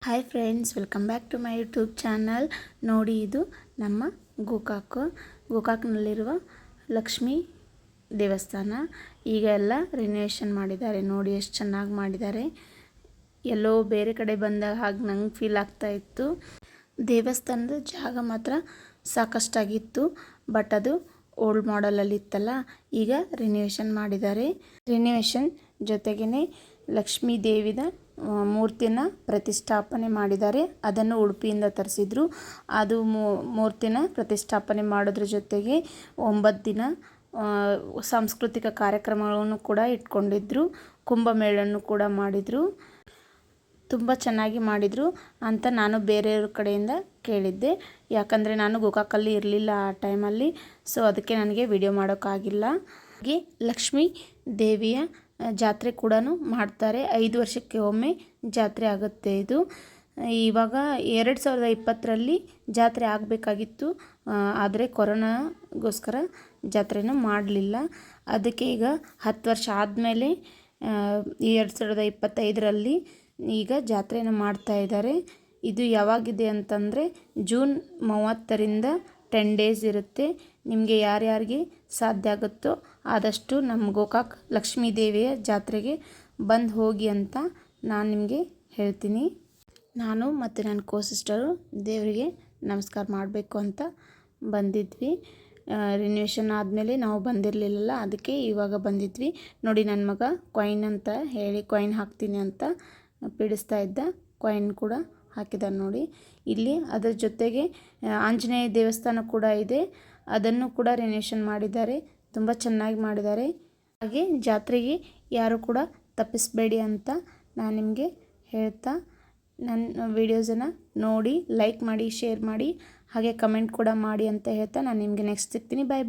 Hi friends, welcome back to my YouTube channel. ನೋಡಿ, ಇದು ನಮ್ಮ ಗೋಕಾಕ್ನಲ್ಲಿರುವ ಲಕ್ಷ್ಮೀ ದೇವಸ್ಥಾನ. ಈಗ ಎಲ್ಲ ರಿನೋವೇಷನ್ ಮಾಡಿದ್ದಾರೆ. ನೋಡಿ ಎಷ್ಟು ಚೆನ್ನಾಗಿ ಮಾಡಿದ್ದಾರೆ. ಎಲ್ಲೋ ಬೇರೆ ಕಡೆ ಬಂದಾಗ ಹಾಗೆ ನಂಗೆ ಫೀಲ್ ಆಗ್ತಾ ಇತ್ತು. ದೇವಸ್ಥಾನದ ಜಾಗ ಮಾತ್ರ ಸಾಕಷ್ಟಾಗಿತ್ತು, ಬಟ್ ಅದು ಓಲ್ಡ್ ಮಾಡಲಲ್ಲಿ ಇತ್ತಲ್ಲ. ಈಗ ರಿನೋವೇಷನ್ ಮಾಡಿದ್ದಾರೆ. ರಿನೋವೇಷನ್ ಜೊತೆಗೇ ಲಕ್ಷ್ಮೀ ದೇವಿದ ಮೂರ್ತಿನ ಪ್ರತಿಷ್ಠಾಪನೆ ಮಾಡಿದ್ದಾರೆ. ಅದನ್ನು ಉಡುಪಿಯಿಂದ ತರಿಸಿದ್ರು. ಅದು ಮೂರ್ತಿನ ಪ್ರತಿಷ್ಠಾಪನೆ ಮಾಡೋದ್ರ ಜೊತೆಗೆ 9 ದಿನ ಸಾಂಸ್ಕೃತಿಕ ಕಾರ್ಯಕ್ರಮಗಳನ್ನು ಕೂಡ ಇಟ್ಕೊಂಡಿದ್ರು. ಕುಂಭಮೇಳನ್ನು ಕೂಡ ಮಾಡಿದರು. ತುಂಬ ಚೆನ್ನಾಗಿ ಮಾಡಿದರು ಅಂತ ನಾನು ಬೇರೆಯವ್ರ ಕಡೆಯಿಂದ ಕೇಳಿದ್ದೆ. ಯಾಕಂದರೆ ನಾನು ಗೋಕಾಕಲ್ಲಿ ಇರಲಿಲ್ಲ ಆ ಟೈಮಲ್ಲಿ. ಸೊ ಅದಕ್ಕೆ ನನಗೆ ವಿಡಿಯೋ ಮಾಡೋಕ್ಕಾಗಿಲ್ಲ. ಹಾಗೆ ಲಕ್ಷ್ಮೀ ದೇವಿಯ ಜಾತ್ರೆ ಕೂಡ ಮಾಡ್ತಾರೆ. 5 ವರ್ಷಕ್ಕೆ ಒಮ್ಮೆ ಜಾತ್ರೆ ಆಗುತ್ತೆ. ಇದು ಇವಾಗ 2020ರಲ್ಲಿ ಜಾತ್ರೆ ಆಗಬೇಕಾಗಿತ್ತು, ಆದರೆ ಕೊರೋನಾಗೋಸ್ಕರ ಜಾತ್ರೆನ ಮಾಡಲಿಲ್ಲ. ಅದಕ್ಕೆ ಈಗ 10 ವರ್ಷ ಆದಮೇಲೆ 2025ರಲ್ಲಿ ಈಗ ಜಾತ್ರೆನ ಮಾಡ್ತಾ ಇದ್ದಾರೆ. ಇದು ಯಾವಾಗಿದೆ ಅಂತಂದರೆ ಜೂನ್ 30ರಿಂದ 10 ಡೇಸ್ ಇರುತ್ತೆ. ನಿಮಗೆ ಯಾರ್ಯಾರಿಗೆ ಸಾಧ್ಯ ಆಗುತ್ತೋ ಆದಷ್ಟು ನಮ್ಮ ಗೋಕಾಕ್ ಲಕ್ಷ್ಮೀ ದೇವಿಯ ಜಾತ್ರೆಗೆ ಬಂದು ಹೋಗಿ ಅಂತ ನಾನು ನಿಮಗೆ ಹೇಳ್ತೀನಿ. ನಾನು ಮತ್ತು ನನ್ನ ಸಿಸ್ಟರು ದೇವರಿಗೆ ನಮಸ್ಕಾರ ಮಾಡಬೇಕು ಅಂತ ಬಂದಿದ್ವಿ. ರಿನೋವೇಷನ್ ಆದಮೇಲೆ ನಾವು ಬಂದಿರಲಿಲ್ಲ, ಅದಕ್ಕೆ ಇವಾಗ ಬಂದಿದ್ವಿ. ನೋಡಿ, ನನ್ನ ಮಗ ಕಾಯಿನ್ ಅಂತ ಹೇಳಿ ಕಾಯಿನ್ ಹಾಕ್ತೀನಿ ಅಂತ ಪೀಡಿಸ್ತಾ ಇದ್ದ. ಕಾಯಿನ್ ಕೂಡ ಹಾಕಿದ್ದಾರೆ ನೋಡಿ ಇಲ್ಲಿ. ಅದರ ಜೊತೆಗೆ ಆಂಜನೇಯ ದೇವಸ್ಥಾನ ಕೂಡ ಇದೆ. ಅದನ್ನು ಕೂಡ ರಿನೋವೇಷನ್ ಮಾಡಿದ್ದಾರೆ. ತುಂಬ ಚೆನ್ನಾಗಿ ಮಾಡಿದ್ದಾರೆ. ಹಾಗೆ ಜಾತ್ರೆಗೆ ಯಾರು ಕೂಡ ತಪ್ಪಿಸಬೇಡಿ ಅಂತ ನಾನು ನಿಮಗೆ ಹೇಳ್ತಾ, ನನ್ನ ವಿಡಿಯೋಸನ್ನು ನೋಡಿ ಲೈಕ್ ಮಾಡಿ, ಶೇರ್ ಮಾಡಿ, ಹಾಗೆ ಕಮೆಂಟ್ ಕೂಡ ಮಾಡಿ ಅಂತ ಹೇಳ್ತಾ ನಾನು ನಿಮಗೆ ನೆಕ್ಸ್ಟ್ ಸಿಗ್ತೀನಿ. ಬಾಯ್ ಬಾಯ್.